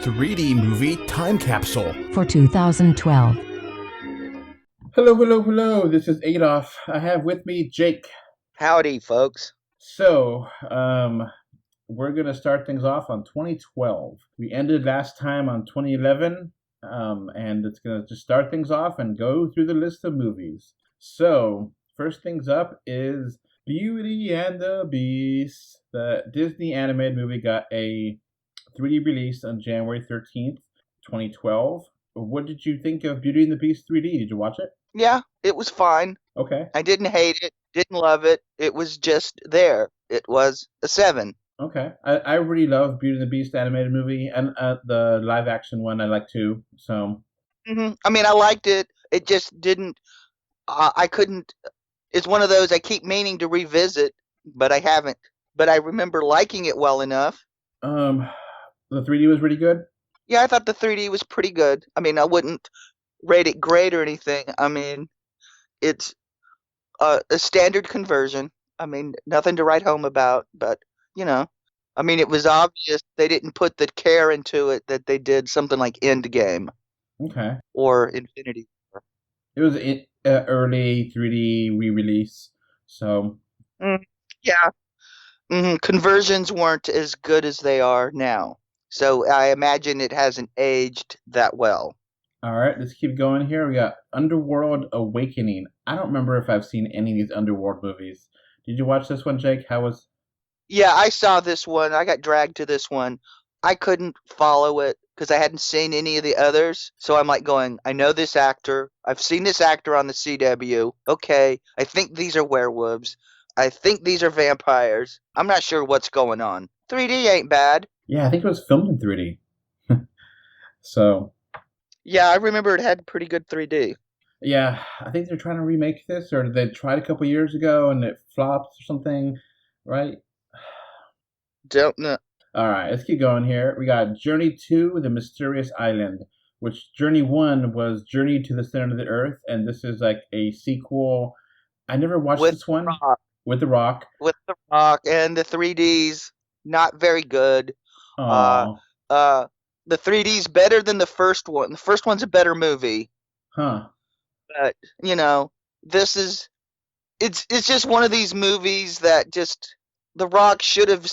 3D movie Time Capsule for 2012. Hello. This is Adolf. I have with me Jake. Howdy, folks. So, we're going to start things off on 2012. We ended last time on 2011, and it's going to just start things off and go through the list of movies. So, first things up is Beauty and the Beast. The Disney animated movie got a 3D release on January 13th, 2012. What did you think of Beauty and the Beast 3D? Did you watch it? Yeah, it was fine. Okay. I didn't hate it, didn't love it. It was just there. It was a 7. Okay. I really love Beauty and the Beast animated movie, and the live action one I like too. So. I mean, I liked it. It just didn't. I couldn't. It's one of those I keep meaning to revisit, but I haven't. But I remember liking it well enough. The 3D was really good. Yeah, I thought the 3D was pretty good. I mean, I wouldn't rate it great or anything. I mean, it's a standard conversion. I mean, nothing to write home about, but, you know. I mean, it was obvious they didn't put the care into it that they did something like Endgame. Okay. Or Infinity War. It was an early 3D re-release, so. Yeah. Conversions weren't as good as they are now. So I imagine it hasn't aged that well. All right, let's keep going here. We got Underworld Awakening. I don't remember if I've seen any of these Underworld movies. Did you watch this one, Jake? How was... Yeah, I saw this one. I got dragged to this one. I couldn't follow it because I hadn't seen any of the others. So I'm like going, I know this actor. I've seen this actor on the CW. Okay, I think these are werewolves. I think these are vampires. I'm not sure what's going on. 3D ain't bad. Yeah, I think it was filmed in 3D. So. Yeah, I remember it had pretty good 3D. Yeah, I think they're trying to remake this, or they tried a couple years ago and it flopped or something, right? Don't know. All right, let's keep going here. We got Journey to the Mysterious Island, which Journey 1 was Journey to the Center of the Earth, and this is like a sequel. I never watched this one. With The Rock. With The Rock, and the 3D's not very good. The 3D's better than the first one. The first one's a better movie. Huh. But, you know, this is... It's just one of these movies that just... The Rock should have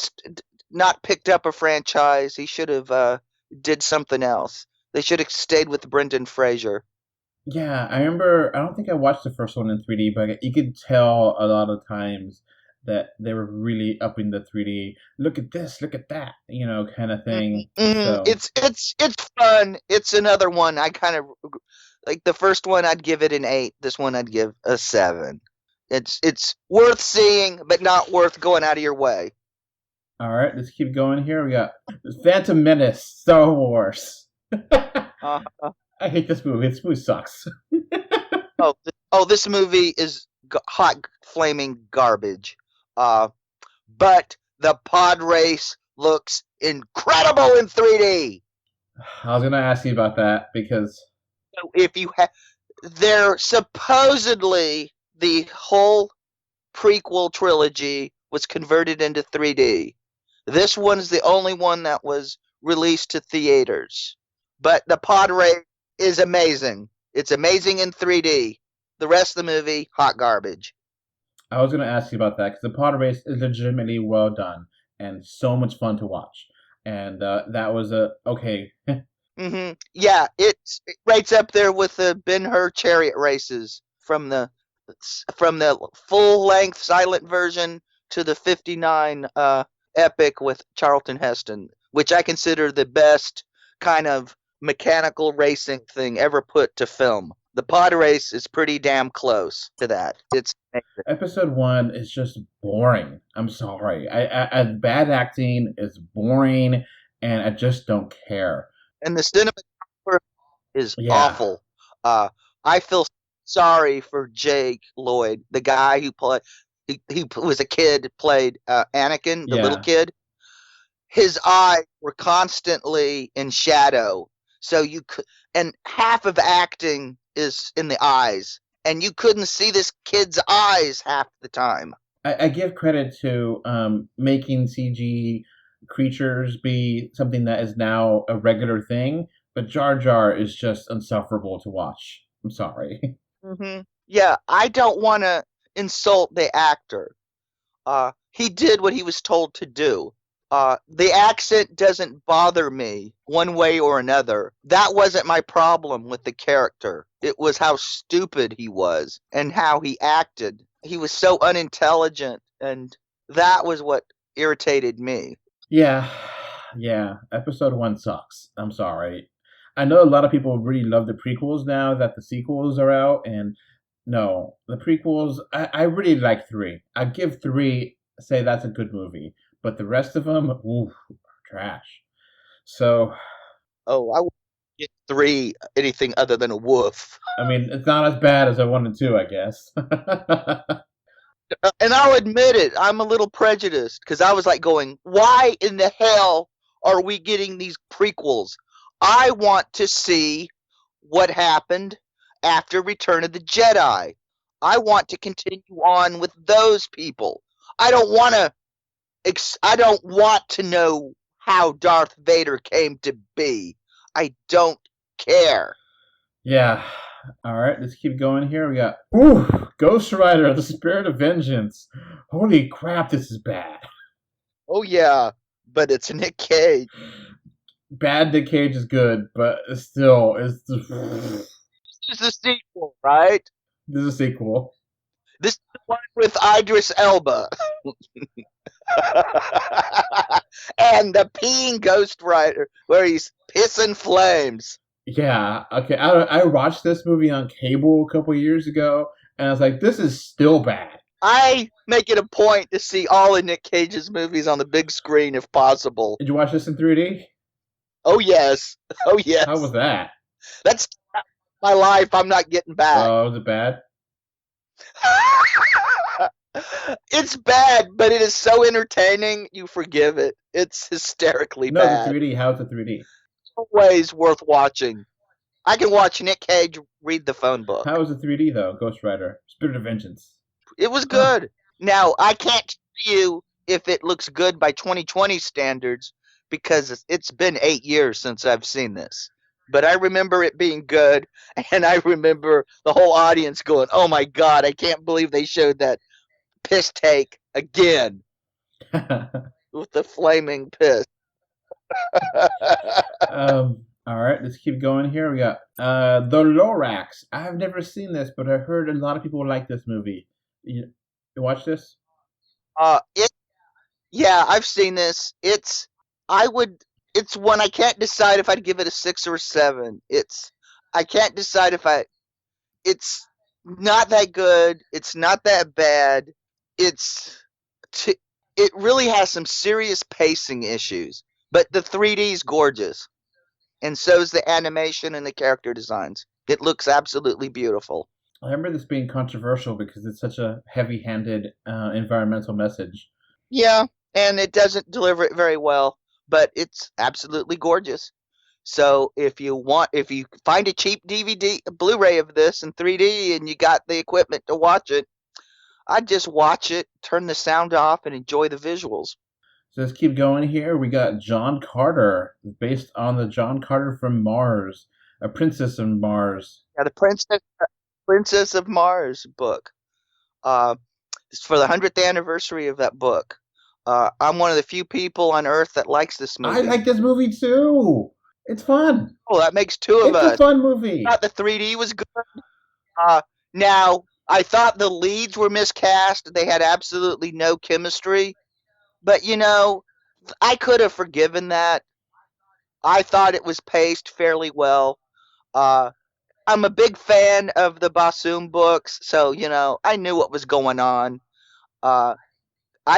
not picked up a franchise. He should have did something else. They should have stayed with Brendan Fraser. Yeah, I remember... I don't think I watched the first one in 3D, but you could tell a lot of times that they were really upping the 3D. Look at this, look at that, you know, kind of thing. So. It's fun. It's another one. I kind of like the first one. I'd give it an 8. This one I'd give a 7. It's worth seeing, but not worth going out of your way. All right, let's keep going here. We got Phantom Menace, Star Wars. I hate this movie. This movie sucks. This movie is hot, flaming garbage. But the pod race looks incredible in 3D. I was gonna ask you about that because if you they're supposedly the whole prequel trilogy was converted into 3D. This one's the only one that was released to theaters. But the pod race is amazing. It's amazing in 3D. The rest of the movie, hot garbage. I was going to ask you about that because the pod race is legitimately well done and so much fun to watch. And that was okay. Yeah, it rates up there with the Ben-Hur chariot races from the full-length silent version to the 59 epic with Charlton Heston, which I consider the best kind of mechanical racing thing ever put to film. The pod race is pretty damn close to that. It's amazing. Episode 1 is just boring. I'm sorry. I bad acting is boring, and I just don't care. And the cinematography is awful. I feel sorry for Jake Lloyd, the guy who played. He was a kid, played Anakin, the little kid. His eyes were constantly in shadow, so you could, and half of acting is in the eyes, and you couldn't see this kid's eyes half the time. I give credit to making CG creatures be something that is now a regular thing, but Jar Jar is just insufferable to watch. I'm sorry. Mm-hmm. Yeah, I don't want to insult the actor. He did what he was told to do. The accent doesn't bother me one way or another. That wasn't my problem with the character. It was how stupid he was and how he acted. He was so unintelligent, and that was what irritated me. Yeah. Episode 1 sucks. I'm sorry. I know a lot of people really love the prequels now that the sequels are out, and no, the prequels, I really like 3. I give 3, say that's a good movie. But the rest of them, ooh, trash. So. Oh, I wouldn't get 3 anything other than a woof. I mean, it's not as bad as I wanted to, I guess. And I'll admit it, I'm a little prejudiced, because I was like going, why in the hell are we getting these prequels? I want to see what happened after Return of the Jedi. I want to continue on with those people. I don't want to know how Darth Vader came to be. I don't care. Yeah. All right, let's keep going here. We got Ghost Rider, The Spirit of Vengeance. Holy crap, this is bad. Oh yeah, but it's Nick Cage. Bad Nick Cage is good, but still, it's This is a sequel, right? This is a sequel. This is the one with Idris Elba. And the peeing Ghost Rider, where he's pissing flames. Yeah, okay. I watched this movie on cable a couple years ago, and I was like, this is still bad. I make it a point to see all of Nick Cage's movies on the big screen if possible. Did you watch this in 3D? Oh, yes. Oh, yes. How was that? That's my life I'm not getting back. Oh, was it bad? It's bad, but it is so entertaining, you forgive it. It's hysterically bad. No, the 3D. How's the 3D? Always worth watching. I can watch Nick Cage read the phone book. How was the 3D, though, Ghost Rider? Spirit of Vengeance. It was good. Now, I can't tell you if it looks good by 2020 standards because it's been 8 years since I've seen this. But I remember it being good, and I remember the whole audience going, oh my God, I can't believe they showed that piss take again with the flaming piss. All right, let's keep going here. We got The Lorax. I've never seen this, but I heard a lot of people like this movie. You watch this? Yeah, I've seen this. It's one I can't decide if I'd give it a 6 or a 7. I can't decide if it's not that good. It's not that bad. It really has some serious pacing issues, but the 3D is gorgeous, and so is the animation and the character designs. It looks absolutely beautiful. I remember this being controversial because it's such a heavy-handed environmental message. Yeah, and it doesn't deliver it very well, but it's absolutely gorgeous. So if you find a cheap DVD, Blu-ray of this in 3D, and you got the equipment to watch it, I'd just watch it, turn the sound off, and enjoy the visuals. So let's keep going here. We got John Carter, based on the John Carter from Mars, a Princess of Mars. Yeah, the Princess of Mars book. It's for the 100th anniversary of that book. I'm one of the few people on Earth that likes this movie. I like this movie too. It's fun. Oh, that makes two of us. It's a fun movie. I thought the 3D was good. Now, I thought the leads were miscast. They had absolutely no chemistry. But, I could have forgiven that. I thought it was paced fairly well. I'm a big fan of the Bassoon books, so, I knew what was going on. I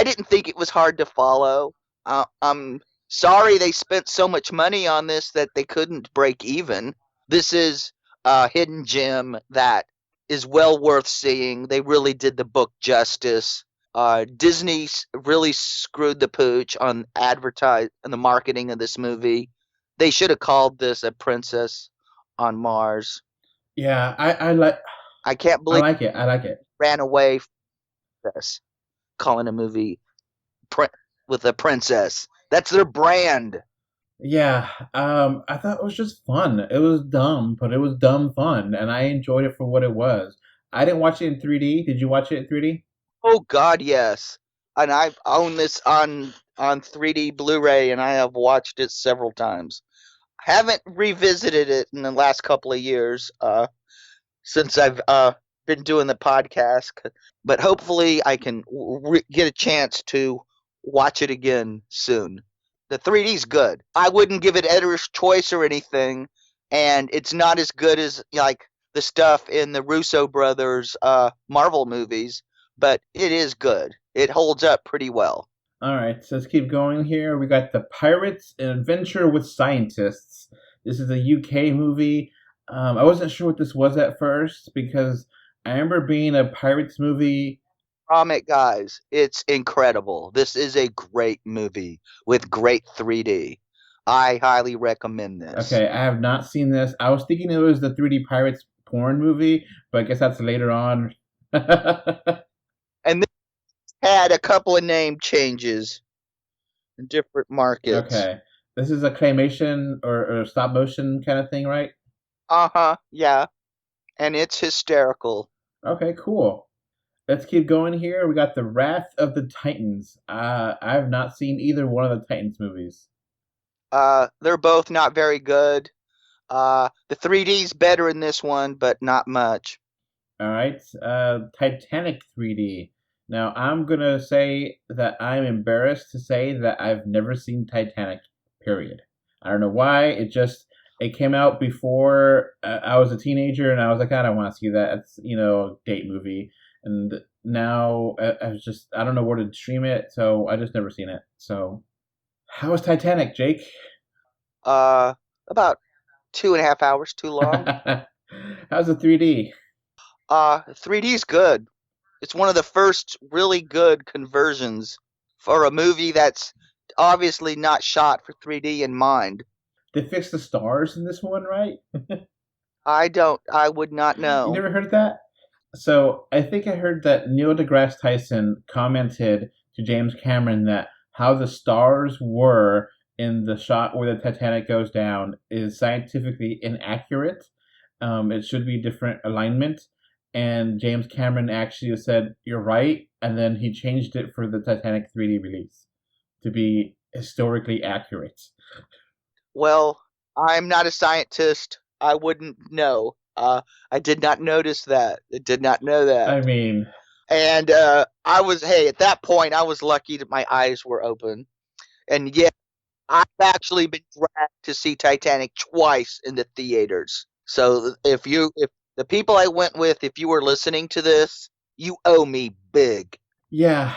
didn't think it was hard to follow. I'm sorry they spent so much money on this that they couldn't break even. This is a hidden gem that is well worth seeing. They really did the book justice. Disney really screwed the pooch on the marketing of this movie. They should have called this A Princess on Mars. Yeah, I can't believe I like it. Ran away from this, calling a movie with a princess. That's their brand. Yeah, I thought it was just fun. It was dumb, but it was dumb fun, and I enjoyed it for what it was. I didn't watch it in 3D. Did you watch it in 3D? Oh God, yes. And I own this on 3D Blu-ray, and I have watched it several times. Haven't revisited it in the last couple of years since I've been doing the podcast, but hopefully I can get a chance to watch it again soon. The 3D's good. I wouldn't give it editor's choice or anything, and it's not as good as like the stuff in the Russo brothers Marvel movies, but it is good. It holds up pretty well. All right, so let's keep going here. We got The Pirates: An Adventure with Scientists. This is a UK movie. I wasn't sure what this was at first because I remember being a Pirates movie. Comic guys, it's incredible. This is a great movie with great 3D. I highly recommend this. Okay, I have not seen this. I was thinking it was the 3D Pirates porn movie, but I guess that's later on. And this had a couple of name changes in different markets. Okay. This is a claymation or stop motion kind of thing, right? Uh-huh, yeah. And it's hysterical. Okay, cool. Let's keep going here. We got The Wrath of the Titans. I have not seen either one of the Titans movies. They're both not very good. The 3D's better in this one, but not much. All right. Titanic 3D. Now, I'm going to say that I'm embarrassed to say that I've never seen Titanic, period. I don't know why. It came out before I was a teenager, and I was like, I don't want to see that. It's, a date movie. And now I don't know where to stream it, so I just never seen it. So, how was Titanic, Jake? About 2.5 hours too long. How's the 3D? 3D's good. It's one of the first really good conversions for a movie that's obviously not shot for 3D in mind. They fixed the stars in this one, right? I would not know. You never heard that? So I think I heard that Neil deGrasse Tyson commented to James Cameron that how the stars were in the shot where the Titanic goes down is scientifically inaccurate. It should be different alignment. And James Cameron actually said, "You're right," and then he changed it for the Titanic 3D release to be historically accurate. Well, I'm not a scientist. I wouldn't know. I did not notice that. I did not know that. I mean... And at that point, I was lucky that my eyes were open. And yeah, I've actually been dragged to see Titanic twice in the theaters. So if the people I went with, if you were listening to this, you owe me big. Yeah.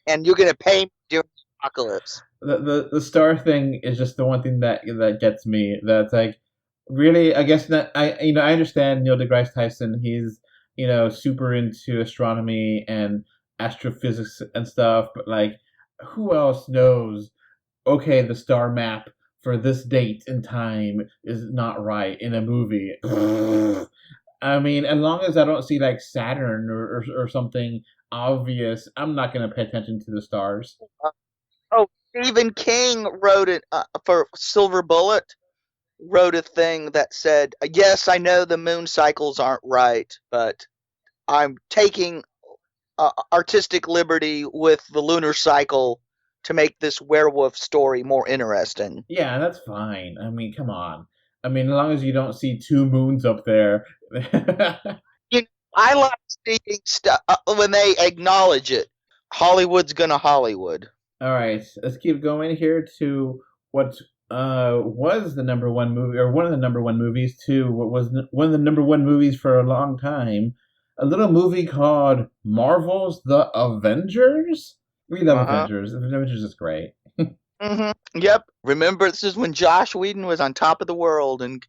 And you're going to pay me during the apocalypse. The star thing is just the one thing that gets me. That's like, really, I guess that I understand Neil deGrasse Tyson. He's super into astronomy and astrophysics and stuff, but like, who else knows? Okay, the star map for this date and time is not right in a movie. I mean, as long as I don't see like Saturn or something obvious, I'm not going to pay attention to the stars. Stephen King wrote it for Silver Bullet. Wrote a thing that said, yes, I know the moon cycles aren't right, but I'm taking artistic liberty with the lunar cycle to make this werewolf story more interesting. Yeah, that's fine. I mean, come on. I mean, as long as you don't see two moons up there. I like seeing stuff when they acknowledge it. Hollywood's gonna Hollywood. All right, let's keep going here to what was the number one movie, or one of the number one movies, to what was one of the number one movies for a long time. A little movie called Marvel's The Avengers. We love Avengers. Avengers is great. Mm-hmm. Yep. Remember, this is when Josh Whedon was on top of the world, and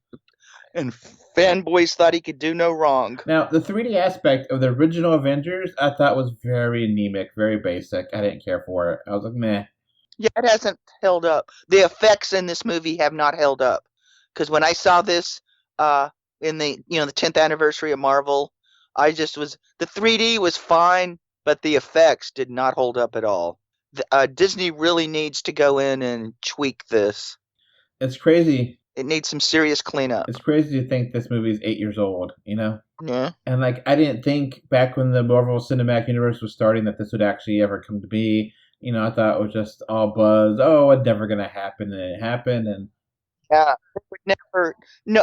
fanboys thought he could do no wrong. Now, the 3D aspect of the original Avengers, I thought was very anemic, very basic. I didn't care for it. I was like, meh. Yeah, it hasn't held up. The effects in this movie have not held up. Because when I saw this in the the 10th anniversary of Marvel, the 3D was fine, but the effects did not hold up at all. Disney really needs to go in and tweak this. It's crazy. It needs some serious cleanup. It's crazy to think this movie is 8 years old, you know? Yeah. And like, I didn't think back when the Marvel Cinematic Universe was starting that this would actually ever come to be. You know, I thought it was just all buzz. Oh, it's never gonna happen, and it happened. And yeah,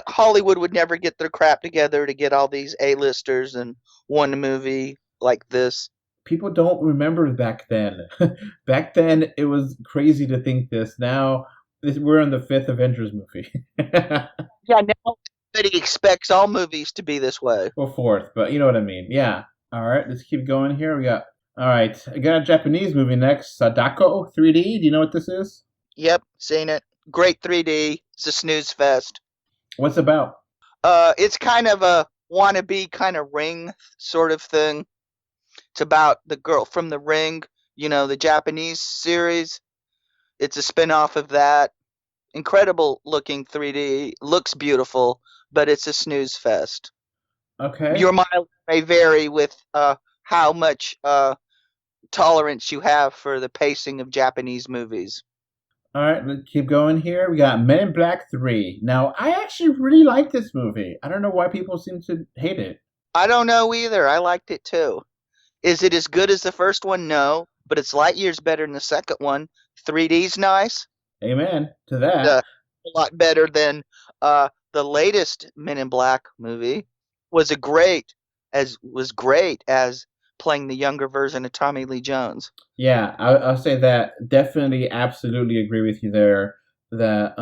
Hollywood would never get their crap together to get all these A-listers in one movie like this. People don't remember back then. Back then, it was crazy to think this. Now, we're in the 5th Avengers movie. Yeah, now everybody expects all movies to be this way. Well, 4th, but you know what I mean. Yeah. All right, let's keep going here. All right, I got a Japanese movie next. Sadako 3D. Do you know what this is? Yep, seen it. Great 3D. It's a snooze fest. What's it about? It's kind of a wannabe kind of Ring sort of thing. It's about the girl from The Ring, you know, the Japanese series. It's a spin-off of that. Incredible looking 3D. Looks beautiful, but it's a snooze fest. Okay. Your mileage may vary with how much tolerance you have for the pacing of Japanese movies. All right, let's keep going here. We got Men in Black 3. Now, I actually really like this movie. I don't know why people seem to hate it. I don't know either. I liked it too. Is it as good as the first one? No, but it's light years better than the second one. 3D's nice. Amen to that. A lot better than the latest Men in Black movie. Was great as playing the younger version of Tommy Lee Jones. Yeah, I'll say that. Definitely, absolutely agree with you there. That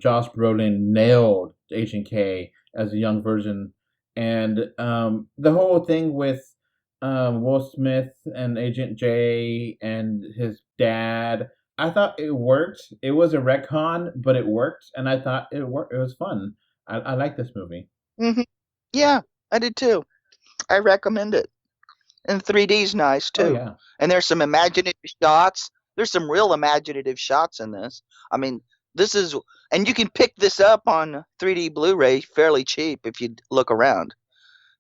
Josh Brolin nailed Agent K as a young version, and the whole thing with Will Smith and Agent J and his dad. I thought it worked. It was a retcon, but it worked, and I thought it worked. It was fun. I like this movie. Mm-hmm. Yeah, I did too. I recommend it. And 3D's nice too. Oh, yeah. And there's some imaginative shots. There's some real imaginative shots in this. I mean, and you can pick this up on 3D Blu-ray fairly cheap if you look around.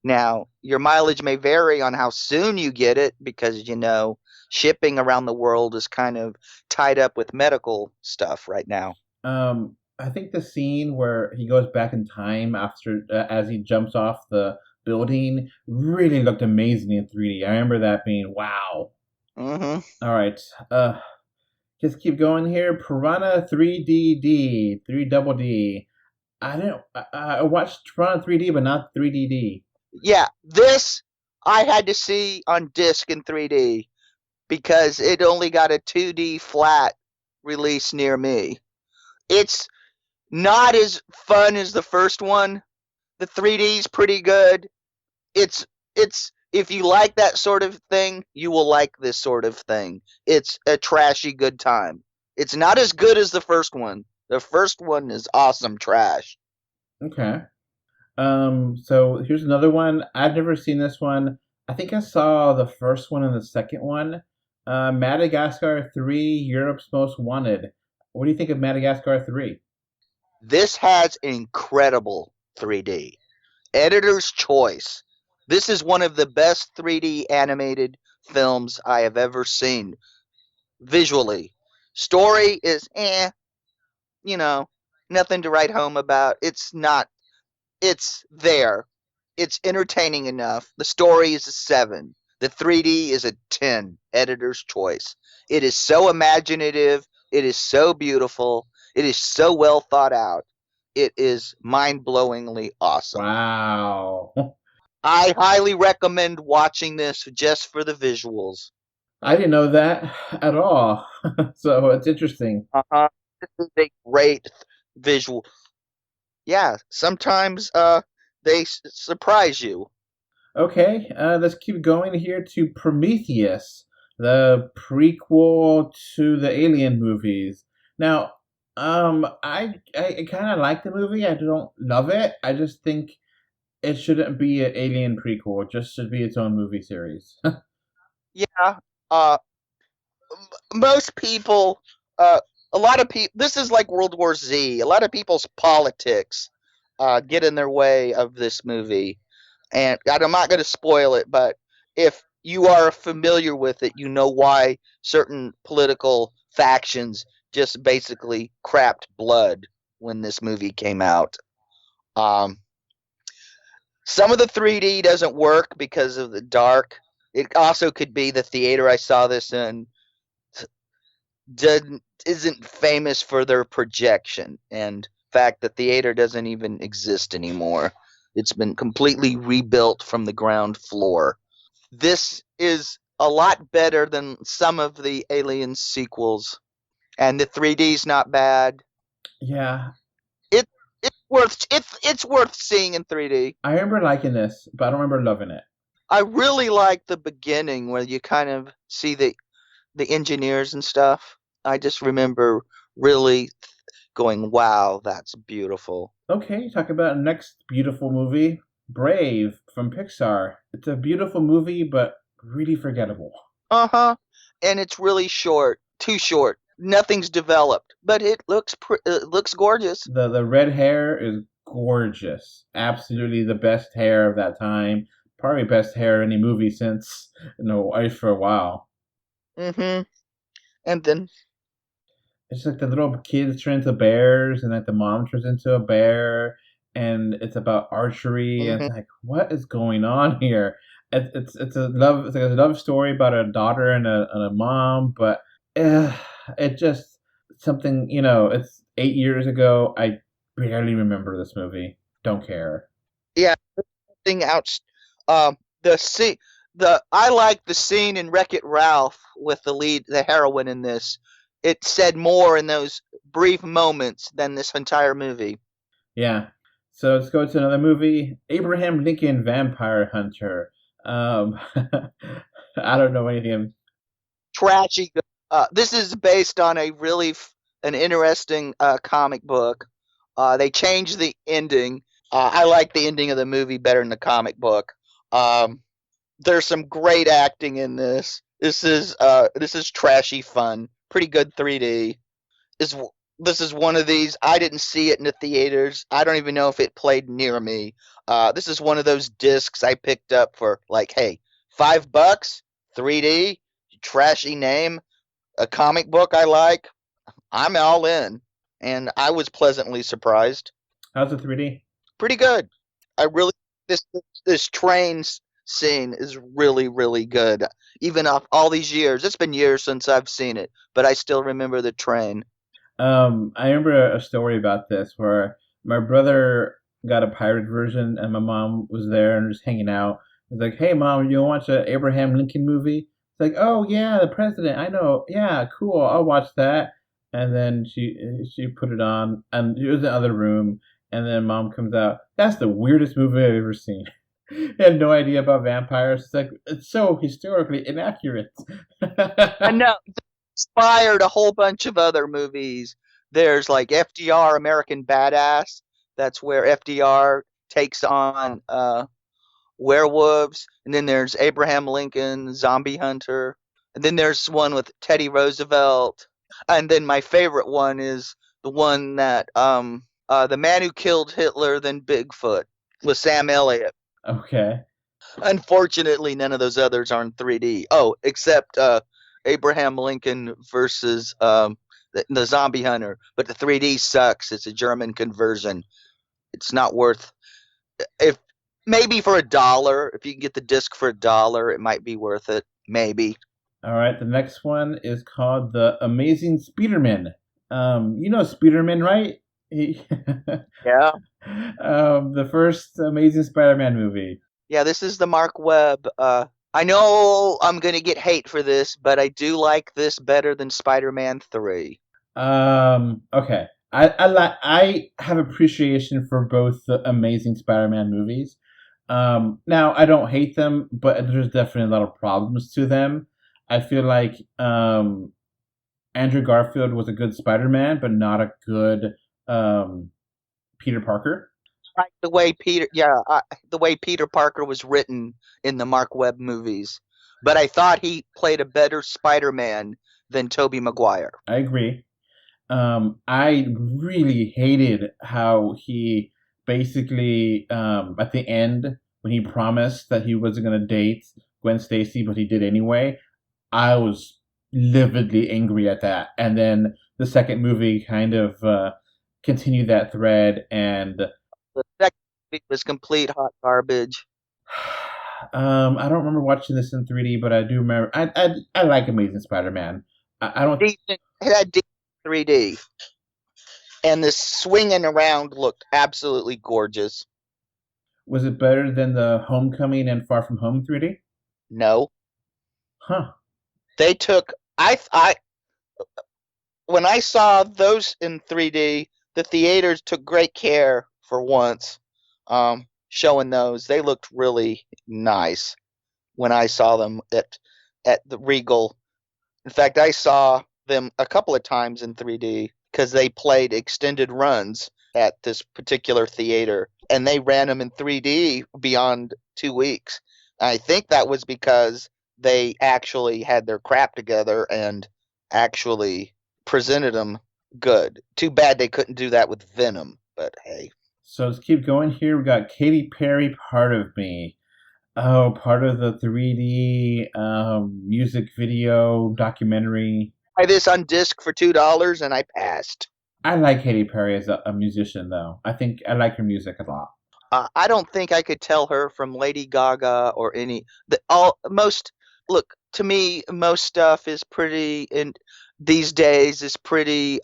Now, your mileage may vary on how soon you get it because, you know, shipping around the world is kind of tied up with medical stuff right now. I think the scene where he goes back in time after as he jumps off the building really looked amazing in 3D. I remember that being wow. Mm-hmm. All right. Just keep going here. Piranha 3DD, 3DD. I watched Piranha 3D, but not 3DD. Yeah, this I had to see on disc in 3D because it only got a 2D flat release near me. It's not as fun as the first one. The 3D's pretty good. It's if you like that sort of thing, you will like this sort of thing. It's a trashy good time. It's not as good as the first one. The first one is awesome trash. Okay. So here's another one. I've never seen this one. I think I saw the first one and the second one. Madagascar 3, Europe's Most Wanted. What do you think of Madagascar 3? This has incredible 3D. Editor's choice. This is one of the best 3D animated films I have ever seen. Visually. Story is you know, nothing to write home about. It's there. It's entertaining enough. The story is a 7. The 3D is a 10. Editor's choice. It is so imaginative. It is so beautiful. It is so well thought out. It is mind-blowingly awesome. Wow. I highly recommend watching this just for the visuals. I didn't know that at all. So it's interesting. This is a great visual. Yeah, sometimes they surprise you. Okay, let's keep going here to Prometheus, the prequel to the Alien movies. Now, I kind of like the movie. I don't love it. I just think it shouldn't be an Alien prequel. It just should be its own movie series. Yeah. Most people, a lot of people. This is like World War Z. A lot of people's politics get in their way of this movie, and I'm not going to spoil it. But if you are familiar with it, you know why certain political factions just basically crapped blood when this movie came out. Some of the 3D doesn't work because of the dark. It also could be the theater I saw this in isn't famous for their projection. And in fact, the theater doesn't even exist anymore. It's been completely rebuilt from the ground floor. This is a lot better than some of the Alien sequels. And the 3D's not bad. Yeah. It's worth seeing in 3D. I remember liking this, but I don't remember loving it. I really like the beginning where you kind of see the engineers and stuff. I just remember really going, wow, that's beautiful. Okay, talk about next beautiful movie, Brave from Pixar. It's a beautiful movie, but really forgettable. Uh-huh. And it's really short, too short. Nothing's developed, but it looks gorgeous. The red hair is gorgeous. Absolutely the best hair of that time. Probably best hair in any movie since Ice for a while. Mm-hmm. And then it's like the little kids turn into bears, and like the mom turns into a bear, and it's about archery. Mm-hmm. And it's like, what is going on here? It's a love story about a daughter and a mom, but it just something, it's 8 years ago. I barely remember this movie. Don't care. Yeah, thing out. I like the scene in Wreckit-Ralph with the heroine in this. It said more in those brief moments than this entire movie. Yeah. So let's go to another movie, Abraham Lincoln Vampire Hunter. I don't know anything. Trashy. This is based on an interesting comic book. They changed the ending. I like the ending of the movie better than the comic book. There's some great acting in this. This is trashy fun. Pretty good 3D. This is one of these. I didn't see it in the theaters. I don't even know if it played near me. This is one of those discs I picked up for like, hey, $5, 3D, trashy name, a comic book I like. I'm all in, and I was pleasantly surprised. How's the 3D? Pretty good. This train scene is really, really good. Even off all these years, it's been years since I've seen it, but I still remember the train. I remember a story about this where my brother got a pirate version and my mom was there and just hanging out. It's like, hey mom, you want to watch an Abraham Lincoln movie? It's like, oh yeah, the president. I know. Yeah, cool. I'll watch that. And then she put it on, and it was in the other room. And then mom comes out. That's the weirdest movie I've ever seen. I had no idea about vampires. It's like, it's so historically inaccurate. I know. Inspired a whole bunch of other movies. There's like FDR, American Badass. That's where FDR takes on werewolves. And then there's Abraham Lincoln, Zombie Hunter. And then there's one with Teddy Roosevelt. And then my favorite one is the one that The Man Who Killed Hitler, Then Bigfoot, with Sam Elliott. Okay. Unfortunately, none of those others are in 3D. Oh, except Abraham Lincoln versus the Zombie Hunter. But the 3D sucks. It's a German conversion. It's not worth. If maybe for $1, if you can get the disc for $1, it might be worth it. Maybe. All right. The next one is called The Amazing Spider-Man. You know Spider-Man, right? Yeah. The first Amazing Spider-Man movie. Yeah, this is the Mark Webb. I know I'm gonna get hate for this, but I do like this better than Spider-Man 3. Okay. I have appreciation for both the Amazing Spider-Man movies. Now I don't hate them, but there's definitely a lot of problems to them. I feel like Andrew Garfield was a good Spider-Man, but not a good Peter Parker. Like the way Peter Parker was written in the Mark Webb movies, but I thought he played a better Spider-Man than Tobey Maguire. I agree. I really hated how he basically at the end when he promised that he wasn't going to date Gwen Stacy, but he did anyway. I was lividly angry at that. And then the second movie kind of continued that thread, and the second movie was complete hot garbage. I don't remember watching this in 3D, but I do remember. I like Amazing Spider-Man. I don't. It had 3D, and the swinging around looked absolutely gorgeous. Was it better than the Homecoming and Far From Home 3D? No. Huh. They took when I saw those in 3D, the theaters took great care for once. Showing those, they looked really nice when I saw them at the Regal. In fact, I saw them a couple of times in 3D because they played extended runs at this particular theater, and they ran them in 3D beyond 2 weeks. I think that was because they actually had their crap together and actually presented them good. Too bad they couldn't do that with Venom, but hey. So let's keep going here. We got Katy Perry, Part of Me. Oh, part of the 3D music video documentary. I buy this on disc for $2 and I passed. I like Katy Perry as a musician, though. I think I like her music a lot. I don't think I could tell her from Lady Gaga or look, to me, most stuff is pretty these days is pretty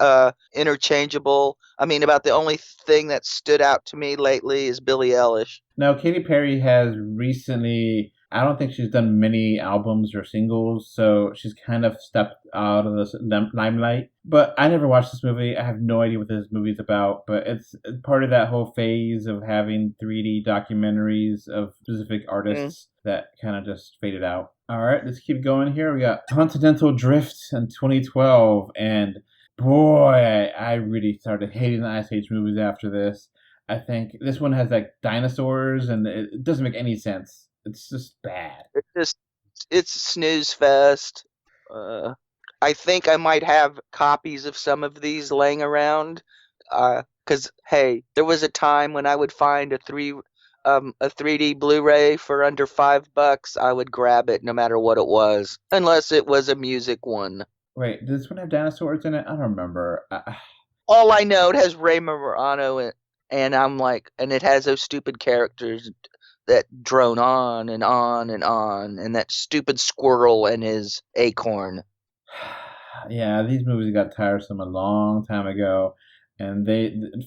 interchangeable. I mean, about the only thing that stood out to me lately is Billie Eilish. Now, Katy Perry has recently, I don't think she's done many albums or singles, so she's kind of stepped out of the limelight. But I never watched this movie. I have no idea what this movie's about, but it's part of that whole phase of having 3D documentaries of specific artists that kind of just faded out. All right, let's keep going here. We got Continental Drift in 2012, and boy, I really started hating the Ice Age movies after this. I think this one has like dinosaurs, and it doesn't make any sense. It's just bad. It's a snooze fest. I think I might have copies of some of these laying around. Because hey, there was a time when I would find a 3D Blu-ray for under $5. I would grab it no matter what it was, unless it was a music one. Wait, does this one have dinosaurs in it? I don't remember. All I know, it has Ray Morano in it, and I'm like, and it has those stupid characters that drone on and on and on, and that stupid squirrel and his acorn. Yeah, these movies got tiresome a long time ago, and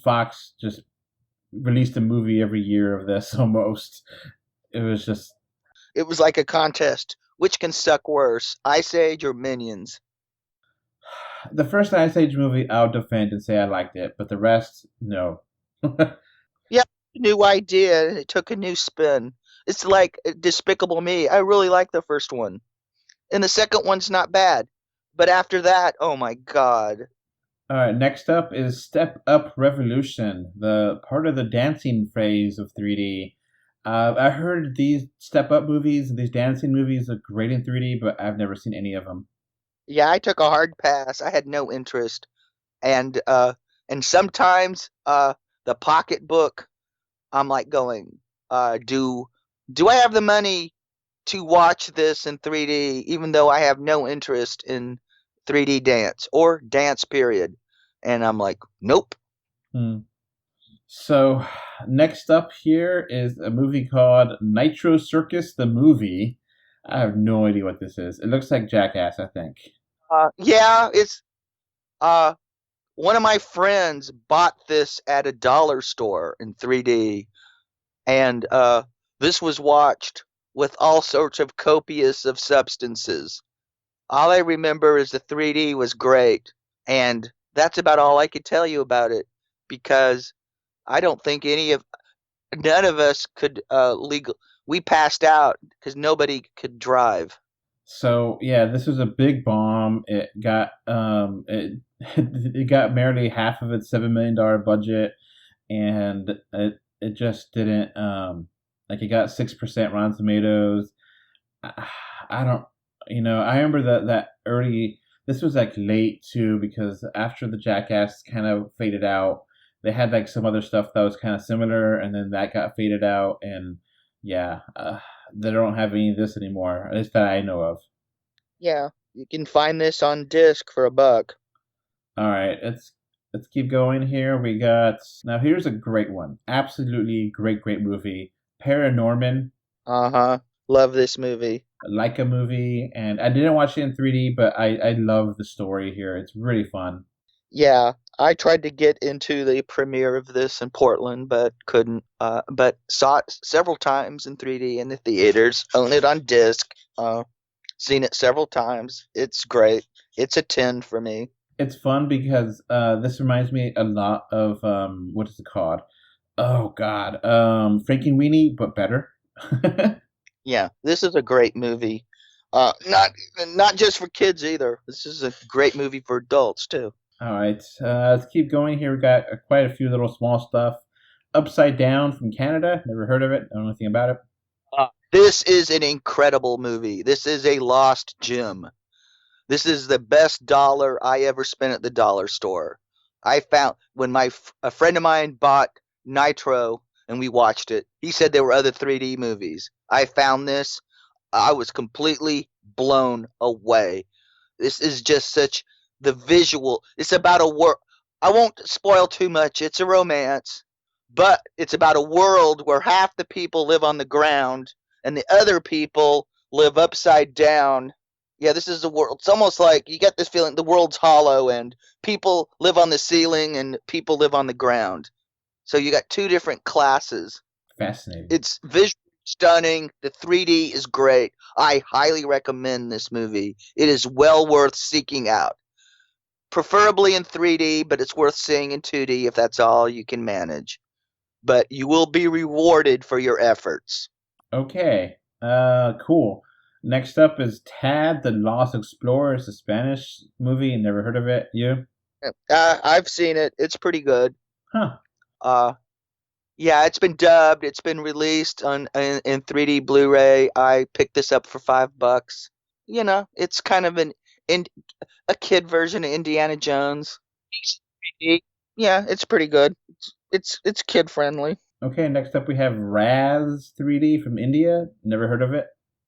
Fox just released a movie every year of this almost. It was like a contest. Which can suck worse, Ice Age or Minions? The first Ice Age movie I'll defend and say I liked it, but the rest, no. Yeah, new idea. It took a new spin. It's like Despicable Me. I really like the first one. And the second one's not bad. But after that, oh my god. All right, next up is Step Up Revolution, the part of the dancing phase of 3D. I heard these Step Up movies, these dancing movies look great in 3D, but I've never seen any of them. Yeah, I took a hard pass. I had no interest. And sometimes the pocketbook, I'm like going, do I have the money to watch this in 3D, even though I have no interest in 3D dance or dance period? And I'm like, nope. So next up here is a movie called Nitro Circus the Movie. I have no idea what this is. It looks like Jackass, I think. Yeah, it's one of my friends bought this at a dollar store in 3D, and this was watched with all sorts of copious of substances. All I remember is the 3D was great, and that's about all I could tell you about it, because I don't think none of us could we passed out because nobody could drive. So yeah, this was a big bomb. It got it got barely half of its $7 million budget, and it just didn't it got 6% Rotten Tomatoes. I don't, I remember that early. This was like late too, because after the Jackass kind of faded out, they had like some other stuff that was kind of similar, and then that got faded out, and yeah, they don't have any of this anymore, at least that I know of. Yeah, you can find this on disc for $1. All right, let's keep going here. We got now. Here's a great one. Absolutely great movie. Paranorman. Love this movie. Like a movie, and I didn't watch it in 3D, but I love the story here. It's really fun. Yeah, I tried to get into the premiere of this in Portland, but couldn't. But saw it several times in 3D in the theaters. Own it on disc. Seen it several times. It's great. It's a 10 for me. It's fun because this reminds me a lot of what is it called? Oh God, Frankenweenie, but better. Yeah, this is a great movie. Not just for kids either. This is a great movie for adults too. All right, let's keep going here. We got quite a few little small stuff. Upside Down from Canada. Never heard of it. Don't know anything about it. This is an incredible movie. This is a lost gem. This is the best dollar I ever spent at the dollar store. I found when a friend of mine bought Nitro and we watched it. He said there were other 3D movies. I found this. I was completely blown away. This is just such the visual. It's about a world. I won't spoil too much. It's a romance, but it's about a world where half the people live on the ground and the other people live upside down. Yeah, this is the world. It's almost like you get this feeling the world's hollow and people live on the ceiling and people live on the ground. So you got two different classes. Fascinating. It's visually stunning. The 3D is great. I highly recommend this movie. It is well worth seeking out. Preferably in 3D, but it's worth seeing in 2D if that's all you can manage. But you will be rewarded for your efforts. Okay. Cool. Next up is Tad, the Lost Explorer. It's a Spanish movie. Never heard of it. You? I've seen it. It's pretty good. Huh. Yeah, it's been dubbed. It's been released in 3D Blu-ray. I picked this up for $5. You know, it's kind of a kid version of Indiana Jones. Yeah, it's pretty good. It's kid friendly. Okay, next up we have Raz 3D from India. Never heard of it.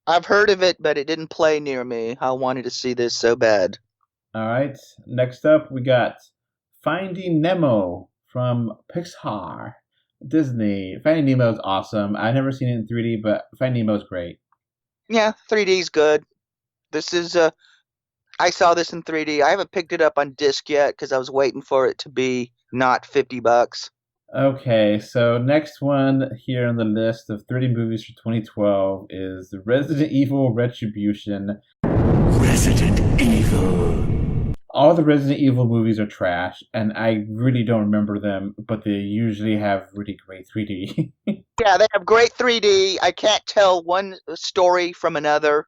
I've heard of it, but it didn't play near me. I wanted to see this so bad. All right. Next up we got Finding Nemo from Pixar. Disney. Finding Nemo is awesome. I've never seen it in 3D, but Finding Nemo is great. Yeah, 3D's good. This is I saw this in 3D. I haven't picked it up on disc yet because I was waiting for it to be not $50. Okay, so next one here on the list of 3D movies for 2012 is Resident Evil Retribution. Resident Evil. All the Resident Evil movies are trash, and I really don't remember them, but they usually have really great 3D. Yeah, they have great 3D. I can't tell one story from another.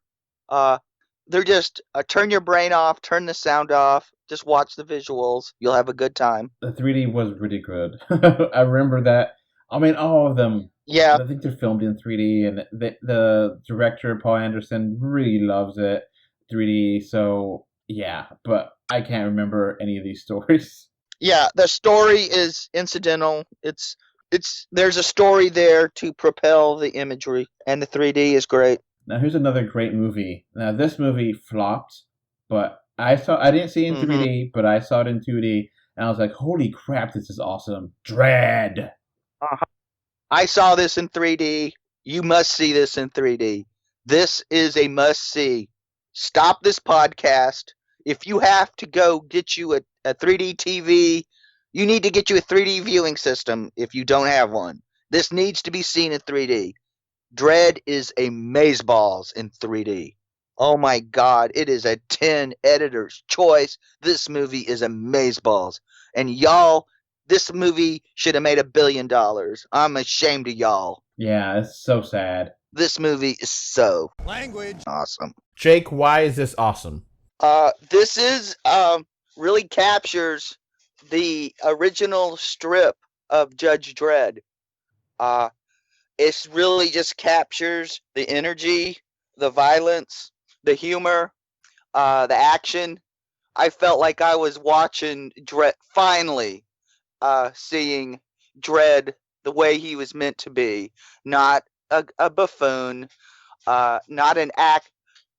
They're just turn your brain off, turn the sound off, just watch the visuals. You'll have a good time. The 3D was really good. I remember that. I mean, all of them. Yeah. I think they're filmed in 3D, and the director, Paul Anderson, really loves it, 3D, so yeah, but I can't remember any of these stories. Yeah, the story is incidental. There's a story there to propel the imagery, and the 3D is great. Now here's another great movie. Now this movie flopped, but I didn't see it in 3D, but I saw it in 2D, and I was like, holy crap, this is awesome. Dredd. I saw this in 3D. You must see this in 3D. This is a must see. Stop this podcast. If you have to go get you a 3D TV, you need to get you a 3D viewing system if you don't have one. This needs to be seen in 3D. Dredd is amazeballs in 3D. Oh my God, it is a 10 editor's choice. This movie is amazeballs. And y'all, this movie should have made $1 billion. I'm ashamed of y'all. Yeah, it's so sad. This movie is so awesome. Jake, why is this awesome? This is really captures the original strip of Judge Dredd. It really just captures the energy, the violence, the humor, the action. I felt like I was watching Dredd, finally seeing Dredd the way he was meant to be, not a buffoon. not an act,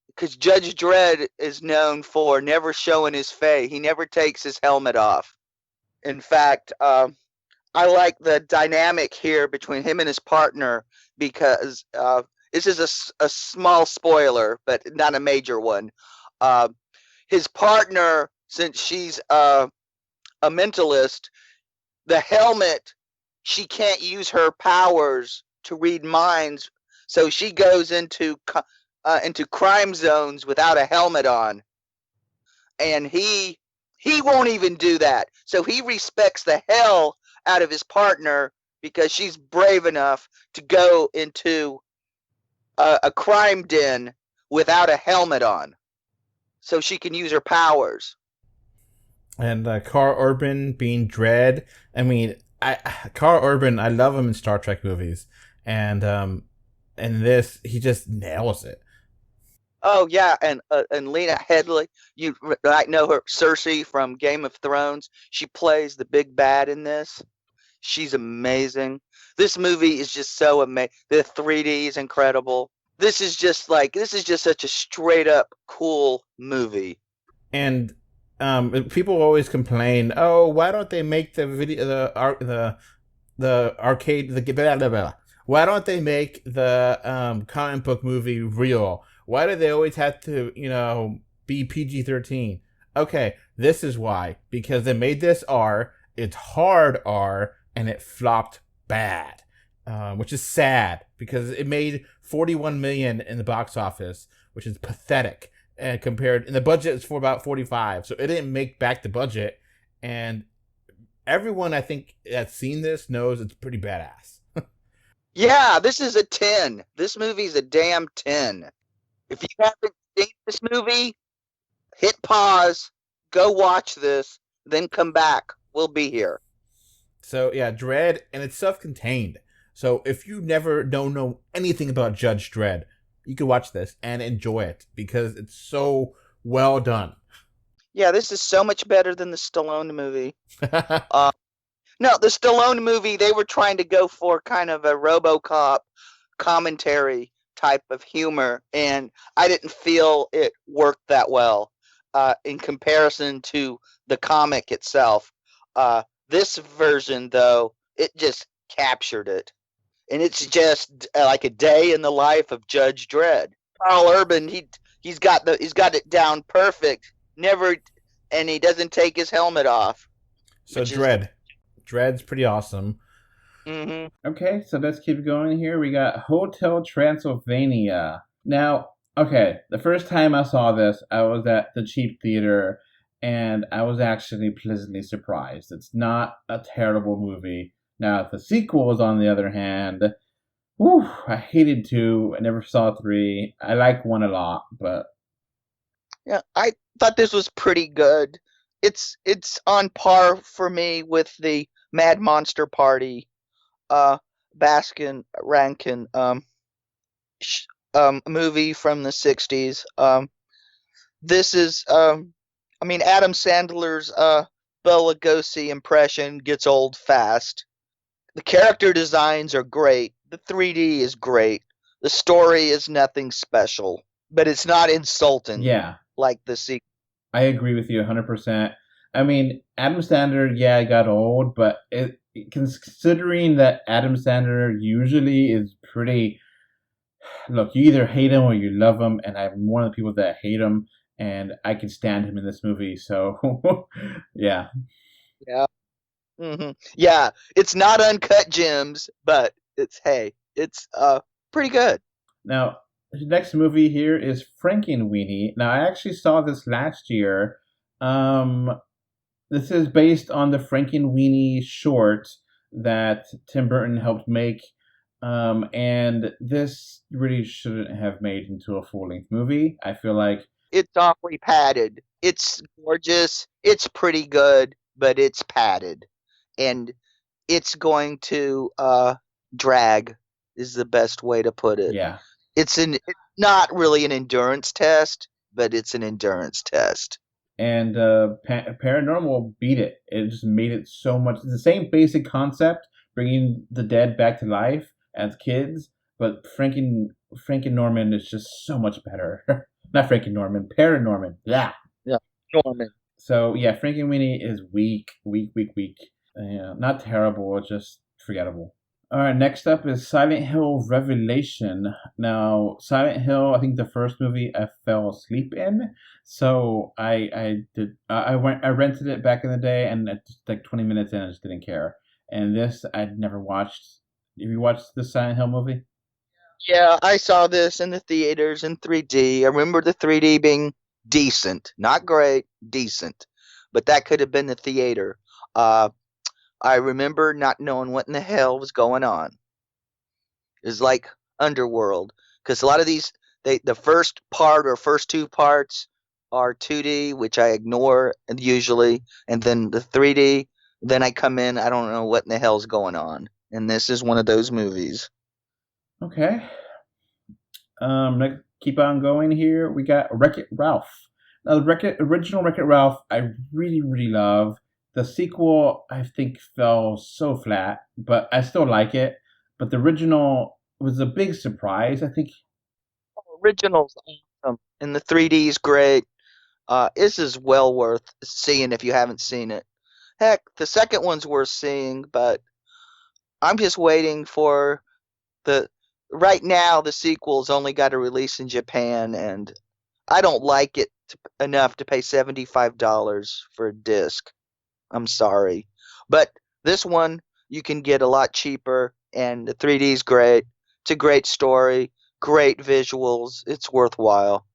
because Judge Dredd is known for never showing his face. He never takes his helmet off. In fact, I like the dynamic here between him and his partner, because this is a small spoiler, but not a major one. His partner, since she's a mentalist, the helmet, she can't use her powers to read minds, so she goes into crime zones without a helmet on, and he won't even do that. So he respects the hell out of his partner because she's brave enough to go into a crime den without a helmet on, so she can use her powers. And Carl Urban being Dredd. I mean, Carl Urban, I love him in Star Trek movies, and in this, he just nails it. Oh yeah, and Lena Headey, you might know her, Cersei from Game of Thrones. She plays the big bad in this. She's amazing. This movie is just so amazing. The 3D is incredible. This is just such a straight up cool movie. And people always complain, oh, why don't they make the video, the arcade, the blah, blah, blah. Why don't they make the comic book movie real? Why do they always have to, be PG-13? Okay, this is why. Because they made this R, it's hard R, and it flopped bad. Which is sad, because it made $41 million in the box office, which is pathetic. And the budget is for about 45, so it didn't make back the budget. And everyone, I think, that's seen this knows it's pretty badass. Yeah, this is a 10. This movie's a damn 10. If you haven't seen this movie, hit pause, go watch this, then come back. We'll be here. So yeah, Dredd, and it's self-contained. So if you never don't know anything about Judge Dredd, you can watch this and enjoy it because it's so well done. Yeah, this is so much better than the Stallone movie. No, the Stallone movie, they were trying to go for kind of a RoboCop commentary type of humor, and I didn't feel it worked that well in comparison to the comic itself. This version, though, it just captured it. And it's just like a day in the life of Judge Dredd. Carl Urban, he's got it down perfect. And he doesn't take his helmet off. So Dredd's pretty awesome. Mm-hmm. Okay, so let's keep going here. We got Hotel Transylvania. Now, okay, the first time I saw this, I was at the cheap theater, and I was actually pleasantly surprised. It's not a terrible movie. Now, the sequels, on the other hand, I hated 2. I never saw 3. I like 1 a lot, but... Yeah, I thought this was pretty good. It's on par for me with the Mad Monster Party, Baskin Rankin movie from the 60s. This is, Adam Sandler's Bela Lugosi impression gets old fast. The character designs are great. The 3D is great. The story is nothing special, but it's not insulting. Yeah. Like the sequel. I agree with you 100%. I mean, Adam Sandler, yeah, got old, but considering that Adam Sandler usually is pretty... Look, you either hate him or you love him, and I'm one of the people that hate him, and I can stand him in this movie, so, yeah. Yeah. Mm-hmm. Yeah, it's not Uncut Gems, but it's pretty good. Now, the next movie here is Frankenweenie. Now, I actually saw this last year. This is based on the Frankenweenie short that Tim Burton helped make, and this really shouldn't have made into a full-length movie. I feel like it's awfully padded. It's gorgeous. It's pretty good, but it's padded. And it's going to drag is the best way to put it. Yeah. It's not really an endurance test, but it's an endurance test. And Paranormal beat it. It just made it so much. It's the same basic concept, bringing the dead back to life as kids, but Frankennorman is just so much better. Not Frankennorman, Paranorman. Yeah. Yeah, Norman. So yeah, Frankenweenie is weak. Not terrible, it's just forgettable. All right, next up is Silent Hill Revelation. Now, Silent Hill, I think the first movie I fell asleep in, so I rented it back in the day, and at just like 20 minutes in, I just didn't care. And this I'd never watched. Have you watched the Silent Hill movie? Yeah, I saw this in the theaters in 3D. I remember the 3D being decent, not great, decent, but that could have been the theater. I remember not knowing what in the hell was going on. It's like Underworld, because a lot of these, the first part or first two parts are 2D, which I ignore usually, and then the 3D, then I come in, I don't know what in the hell's going on, and this is one of those movies. Okay. Let's keep on going here. We got Wreckit-Ralph. Now, the original Wreckit-Ralph, I really, really love. The sequel, I think, fell so flat, but I still like it. But the original was a big surprise, I think. Original's awesome, and the 3D is great. This is well worth seeing if you haven't seen it. Heck, the second one's worth seeing, but I'm just waiting for right now, the sequel's only got a release in Japan, and I don't like it enough to pay $75 for a disc. I'm sorry. But this one, you can get a lot cheaper, and the 3D is great. It's a great story, great visuals. It's worthwhile.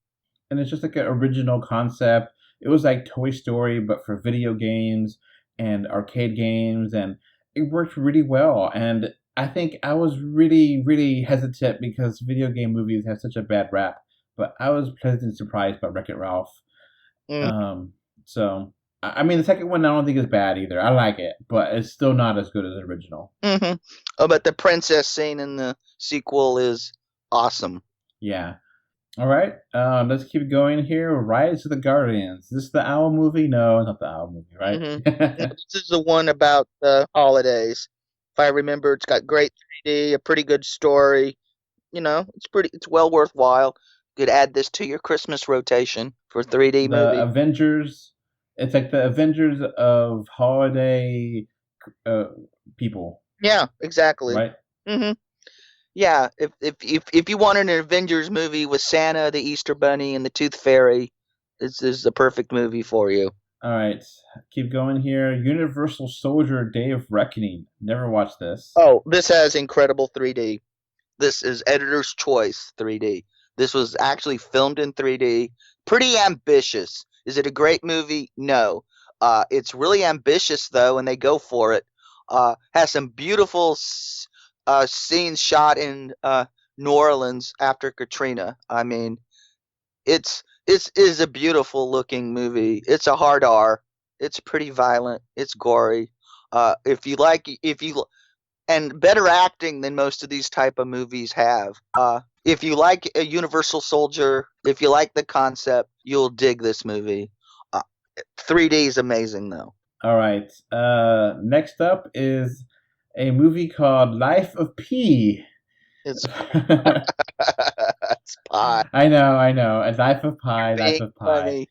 And it's just like an original concept. It was like Toy Story, but for video games and arcade games, and it worked really well. And I think I was really, really hesitant because video game movies have such a bad rap, but I was pleasantly surprised by Wreck-It Ralph. So, I mean, the second one I don't think is bad either. I like it, but it's still not as good as the original. Mm-hmm. Oh, but the princess scene in the sequel is awesome. Yeah. All right, let's keep going here. Rise of the Guardians. Is this the Owl movie? No, it's not the Owl movie, right? Mm-hmm. This is the one about the holidays. If I remember, it's got great 3D, a pretty good story. You know, it's well worthwhile. You could add this to your Christmas rotation for 3D movie. Avengers. It's like the Avengers of holiday people. Yeah, exactly. Right. Mm-hmm. Yeah, if you wanted an Avengers movie with Santa, the Easter Bunny, and the Tooth Fairy, this is the perfect movie for you. All right, keep going here. Universal Soldier: Day of Reckoning. Never watched this. Oh, this has incredible 3D. This is Editor's Choice 3D. This was actually filmed in 3D. Pretty ambitious. Is it a great movie? No. It's really ambitious though, and they go for it. Has some beautiful scenes shot in New Orleans after Katrina. I mean, it is a beautiful looking movie. It's a hard R. It's pretty violent. It's gory. And better acting than most of these type of movies have. If you like a Universal Soldier, if you like the concept, you'll dig this movie. 3D is amazing though. All right. Next up is a movie called Life of Pi. It's Pi. I know. A Life of Pi. Life of Pi. Funny.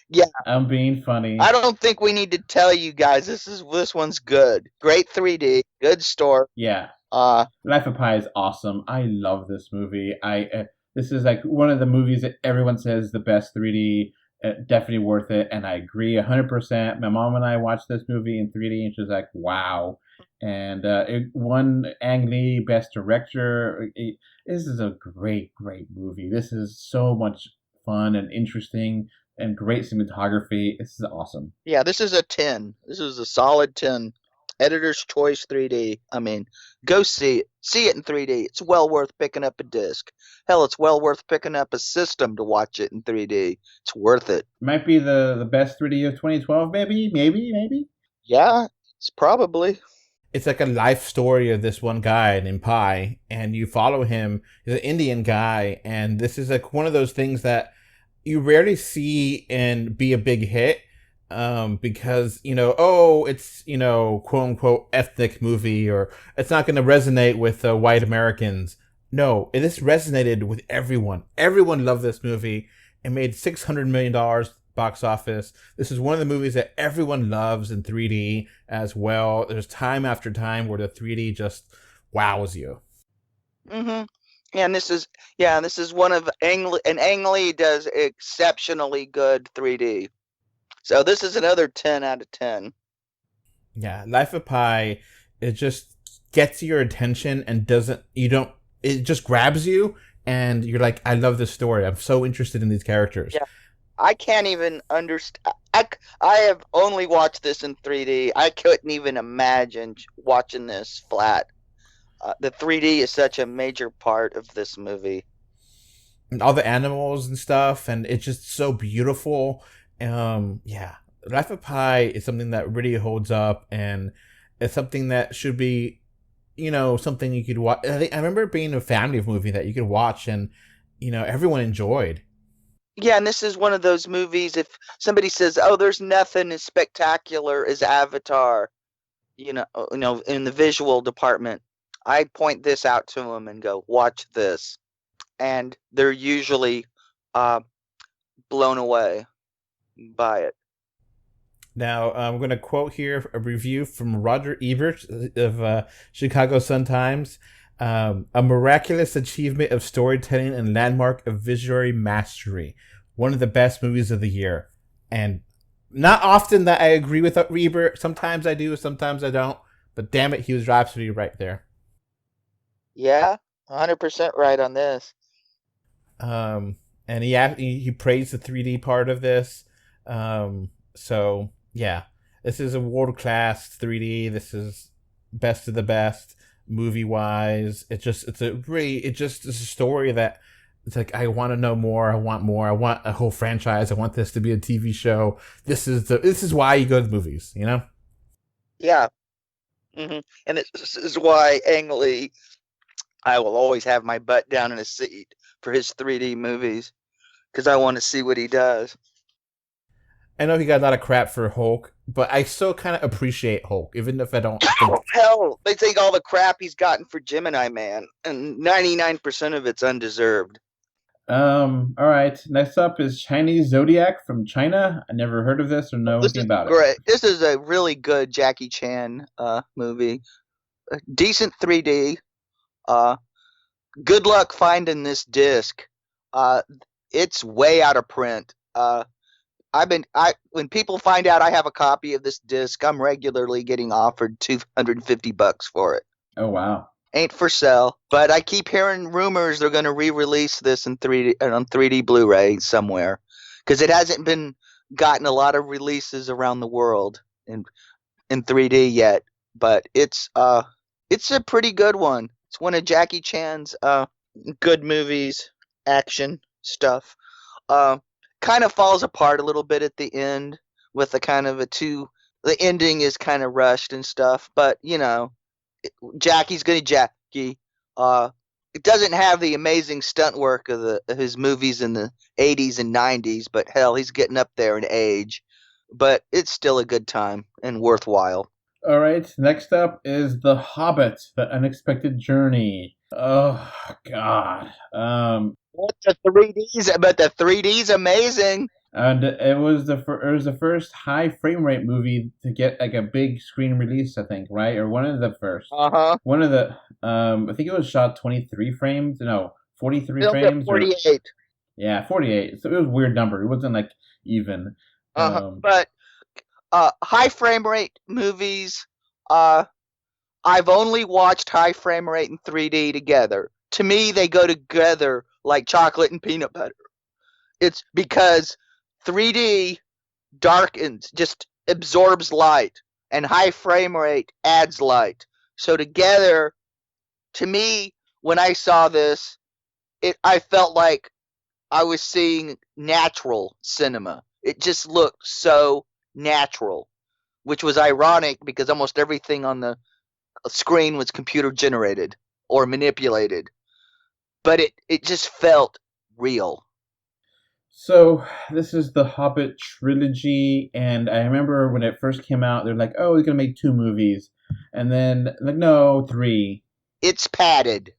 Yeah, I'm being funny. I don't think we need to tell you guys. This one's good. Great 3D, good story. Yeah. Life of Pi is awesome. I love this movie. This is like one of the movies that everyone says the best 3D. Definitely worth it, and I agree 100%. My mom and I watched this movie in 3D, and she was like, "Wow!" And it won Ang Lee Best Director. This is a great, great movie. This is so much fun and interesting, and great cinematography. This is awesome. Yeah, this is a 10. This is a solid 10. Editor's Choice 3D. I mean, go see it. See it in 3D. It's well worth picking up a disc. Hell, it's well worth picking up a system to watch it in 3D. It's worth it. Might be the best 3D of 2012, maybe? Yeah, it's probably. It's like a life story of this one guy named Pi, and you follow him. He's an Indian guy, and this is like one of those things that you rarely see and be a big hit. Because, it's, quote unquote ethnic movie, or it's not going to resonate with white Americans. No, this resonated with everyone. Everyone loved this movie. It made $600 million box office. This is one of the movies that everyone loves in 3D as well. There's time after time where the 3D just wows you. Mm-hmm. And this is one of Ang Lee does exceptionally good 3D. So this is another 10 out of 10. Yeah, Life of Pi, it just gets your attention and it just grabs you and you're like, I love this story. I'm so interested in these characters. Yeah. I can't even understand. I have only watched this in 3D. I couldn't even imagine watching this flat. The 3D is such a major part of this movie. And all the animals and stuff, and it's just so beautiful. Yeah. Life of Pi is something that really holds up, and it's something that should be, something you could watch. I remember it being a family movie that you could watch, and, everyone enjoyed. Yeah, and this is one of those movies, if somebody says, oh, there's nothing as spectacular as Avatar, in the visual department, I point this out to them and go, watch this. And they're usually blown away by it. Now, I'm going to quote here a review from Roger Ebert of Chicago Sun-Times. A miraculous achievement of storytelling and landmark of visionary mastery. One of the best movies of the year. And not often that I agree with Ebert. Sometimes I do, sometimes I don't. But damn it, he was absolutely right there. Yeah, 100% right on this. And he praised the 3D part of this. So yeah, this is a world-class 3D. This is best of the best movie wise. It's a story that it's like, I want to know more. I want more. I want a whole franchise. I want this to be a TV show. This is why you go to the movies, Yeah. Mm-hmm. And this is why Ang Lee, I will always have my butt down in a seat for his 3D movies because I want to see what he does. I know he got a lot of crap for Hulk, but I still kind of appreciate Hulk, even if I don't. Hell, they think all the crap he's gotten for Gemini Man, and 99% of it's undeserved. All right. Next up is Chinese Zodiac from China. I never heard of this or know anything about it. This is a really good Jackie Chan movie. Decent 3D. Good luck finding this disc. It's way out of print. When people find out I have a copy of this disc, I'm regularly getting offered $250 for it. Oh wow. Ain't for sale, but I keep hearing rumors they're going to re-release this in 3D on 3D Blu-ray somewhere because it hasn't been gotten a lot of releases around the world in 3D yet, but it's a pretty good one. It's one of Jackie Chan's good movies, action stuff. Kind of falls apart a little bit at the end with the kind of the ending is kind of rushed and stuff, but Jackie's gonna Jackie. It doesn't have the amazing stunt work of his movies in the 80s and 90s, but hell, he's getting up there in age. But it's still a good time and worthwhile. All right, next up is The Hobbit: The Unexpected Journey. Oh God. But the 3D's amazing. And it was the first high frame rate movie to get like a big screen release, I think, right? Or one of the first. One of the I think it was shot 23 frames. No, 43 frames. 48. Yeah, 48. So it was a weird number. It wasn't like even. But high frame rate movies, I've only watched high frame rate and 3D together. To me, they go together like chocolate and peanut butter. It's because 3D darkens, just absorbs light, and high frame rate adds light. So together, to me, when I saw this, I felt like I was seeing natural cinema. It just looked so natural, which was ironic because almost everything on the screen was computer generated or manipulated. But it just felt real. So this is the Hobbit trilogy, and I remember when it first came out, they're like, "Oh, we're gonna make 2 movies," and then like, no, 3. It's padded.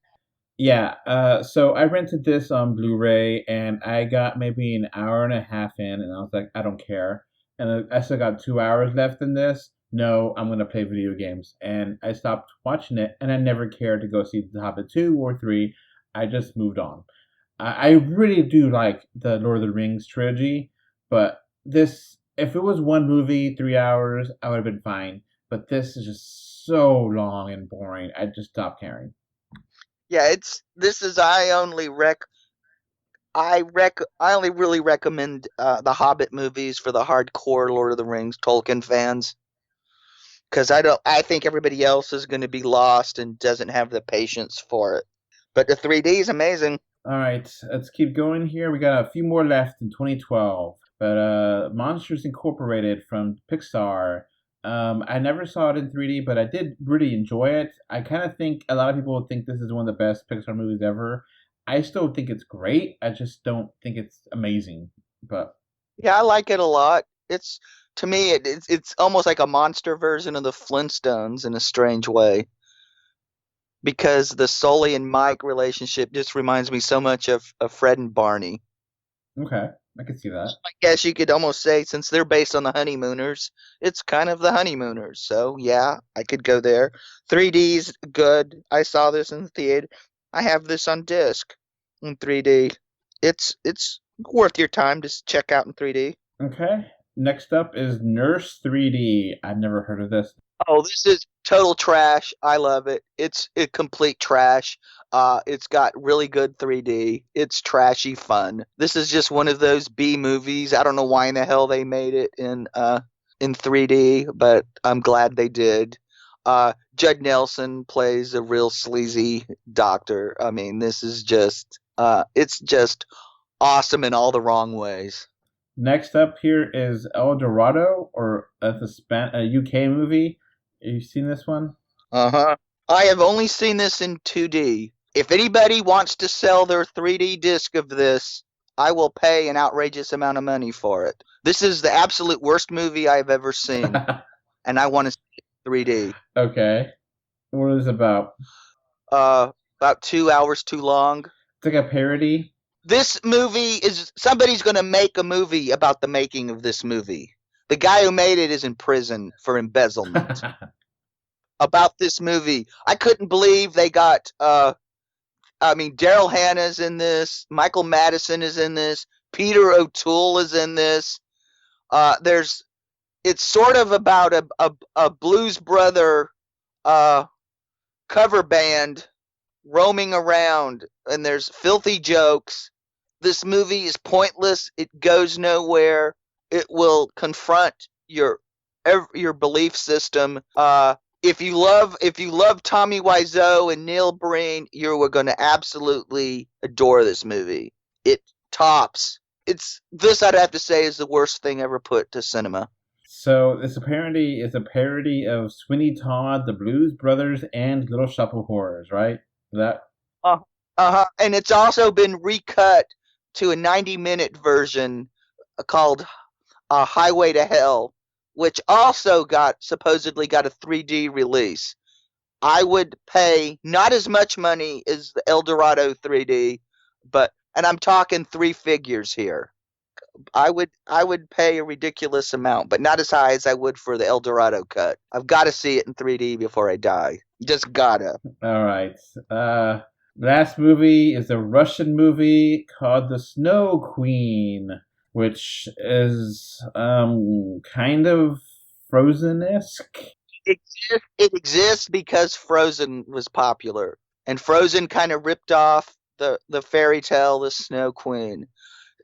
Yeah, so I rented this on Blu-ray, and I got maybe an hour and a half in, and I was like, I don't care. And I still got 2 hours left in this. No, I'm gonna play video games, and I stopped watching it, and I never cared to go see The Hobbit 2 or 3. I just moved on. I really do like the Lord of the Rings trilogy, but this, if it was one movie, 3 hours, I would have been fine. But this is just so long and boring. I just stopped caring. Yeah, I only really recommend the Hobbit movies for the hardcore Lord of the Rings Tolkien fans, because I think everybody else is going to be lost and doesn't have the patience for it. But the 3D is amazing. All right, let's keep going here. We got a few more left in 2012. But Monsters Incorporated from Pixar. I never saw it in 3D, but I did really enjoy it. I kind of think a lot of people think this is one of the best Pixar movies ever. I still think it's great. I just don't think it's amazing. But yeah, I like it a lot. To me, it's almost like a monster version of the Flintstones in a strange way, because the Sully and Mike relationship just reminds me so much of Fred and Barney. Okay, I can see that. I guess you could almost say, since they're based on the Honeymooners, it's kind of the Honeymooners. So yeah, I could go there. 3D's good. I saw this in the theater. I have this on disc in 3D. It's worth your time to check out in 3D. Okay. Next up is Nurse 3D. I've never heard of this. Oh, this is total trash. I love it. It's complete trash. It's got really good 3D. It's trashy fun. This is just one of those B movies. I don't know why in the hell they made it in 3D, but I'm glad they did. Judd Nelson plays a real sleazy doctor. I mean, this is just it's just awesome in all the wrong ways. Next up here is El Dorado, or a UK movie. Have you seen this one? Uh-huh. I have only seen this in 2D. If anybody wants to sell their 3D disc of this, I will pay an outrageous amount of money for it. This is the absolute worst movie I've ever seen, and I want to see it in 3D. Okay. What is it about? About 2 hours too long. It's like a parody? This movie is... Somebody's going to make a movie about the making of this movie. The guy who made it is in prison for embezzlement. About this movie, I couldn't believe they got... Daryl Hannah's in this. Michael Madison is in this. Peter O'Toole is in this. It's sort of about a Blues Brother cover band roaming around, and there's filthy jokes. This movie is pointless. It goes nowhere. It will confront your belief system. If you love Tommy Wiseau and Neil Breen, you are going to absolutely adore this movie. It tops. This I'd have to say is the worst thing ever put to cinema. So this apparently is a parody of Sweeney Todd, the Blues Brothers, and Little Shop of Horrors, right? That. And it's also been recut to a 90-minute version called Highway to Hell, which also supposedly got a 3D release. I would pay not as much money as the El Dorado 3D, and I'm talking 3 figures here. I would pay a ridiculous amount, but not as high as I would for the El Dorado cut. I've got to see it in 3D before I die. Just gotta. All right. Last movie is a Russian movie called The Snow Queen, which is kind of Frozen-esque. It exists because Frozen was popular, and Frozen kind of ripped off the fairy tale, The Snow Queen.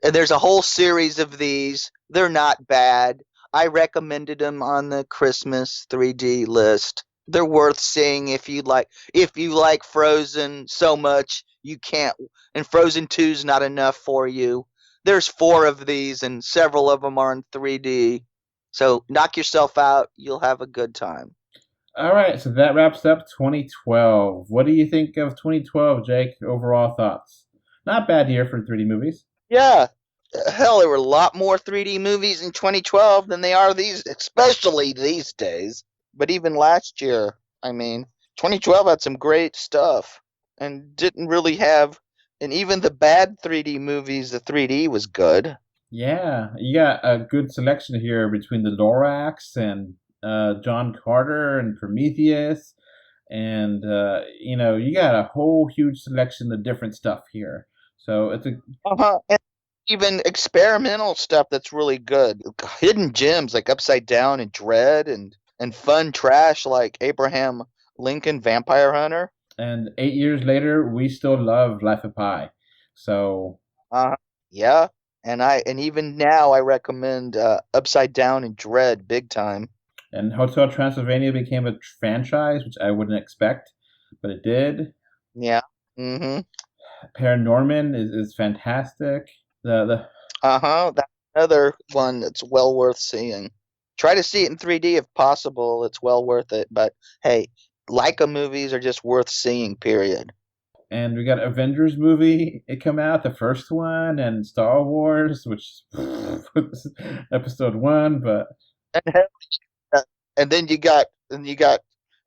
And there's a whole series of these. They're not bad. I recommended them on the Christmas 3D list. They're worth seeing if you like Frozen so much you can't, and Frozen 2's not enough for you. There's 4 of these, and several of them are in 3D. So knock yourself out. You'll have a good time. All right, so that wraps up 2012. What do you think of 2012, Jake? Overall thoughts? Not bad year for 3D movies. Yeah. Hell, there were a lot more 3D movies in 2012 than they are especially these days. But even last year, 2012 had some great stuff. and didn't really have, and even the bad 3D movies, the 3D was good. Yeah, you got a good selection here between the Lorax and John Carter and Prometheus, and you got a whole huge selection of different stuff here. So it's a And even experimental stuff that's really good. Hidden gems like Upside Down and Dredd, and fun trash like Abraham Lincoln Vampire Hunter. And 8 years later, we still love Life of Pi. So yeah, and even now I recommend Upside Down and Dredd big time. And Hotel Transylvania became a franchise, which I wouldn't expect, but it did. Yeah. Mm-hmm. Paranorman is fantastic. That's another one that's well worth seeing. Try to see it in 3D if possible. It's well worth it. But hey, Leica movies are just worth seeing, period. And we got Avengers movie. It come out, the first one, and Star Wars, which episode 1, but and then you got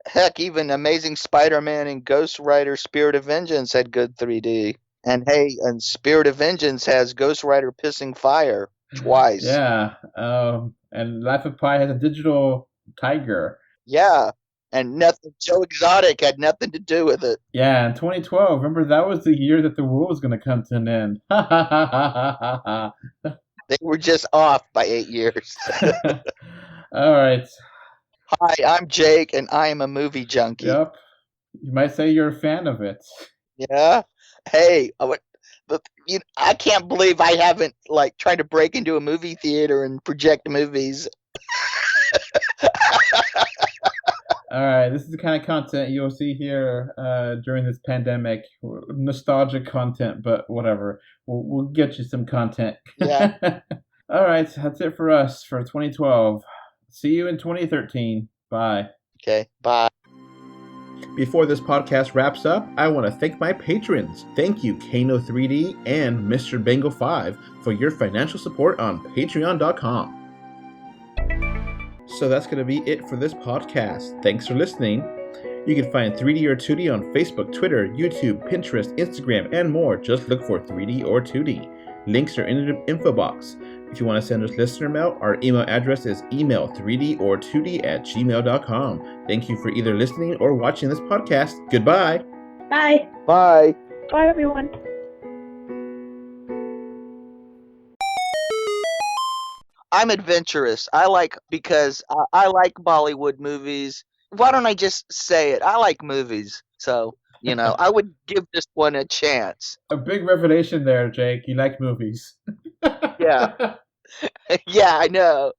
heck, even Amazing Spider-Man and Ghost Rider Spirit of Vengeance had good 3D. And hey, and Spirit of Vengeance has Ghost Rider pissing fire twice. Yeah. And Life of Pi has a digital tiger. Yeah. And nothing. Joe Exotic had nothing to do with it. Yeah, in 2012, remember that was the year that the world was going to come to an end. They were just off by 8 years. All right. Hi, I'm Jake, and I am a movie junkie. Yep. You might say you're a fan of it. Yeah. Hey, I can't believe I haven't tried to break into a movie theater and project movies. All right, this is the kind of content you'll see here during this pandemic. Nostalgic content, but whatever. We'll get you some content. Yeah. All right, that's it for us for 2012. See you in 2013. Bye. Okay, bye. Before this podcast wraps up, I want to thank my patrons. Thank you, Kano3D and Mr. Bengal 5 for your financial support on patreon.com. So that's going to be it for this podcast. Thanks for listening. You can find 3D or 2D on Facebook, Twitter, YouTube, Pinterest, Instagram, and more. Just look for 3D or 2D. Links are in the info box. If you want to send us listener mail, our email address is email3dortwo@gmail.com. Thank you for either listening or watching this podcast. Goodbye. Bye. Bye. Bye, everyone. I'm adventurous. Because I like Bollywood movies. Why don't I just say it? I like movies. So, I would give this one a chance. A big revelation there, Jake. You like movies. Yeah. Yeah, I know.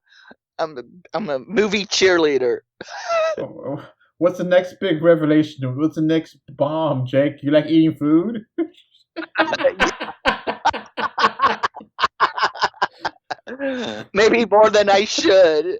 I'm a movie cheerleader. What's the next big revelation? What's the next bomb, Jake? You like eating food? Maybe more than I should.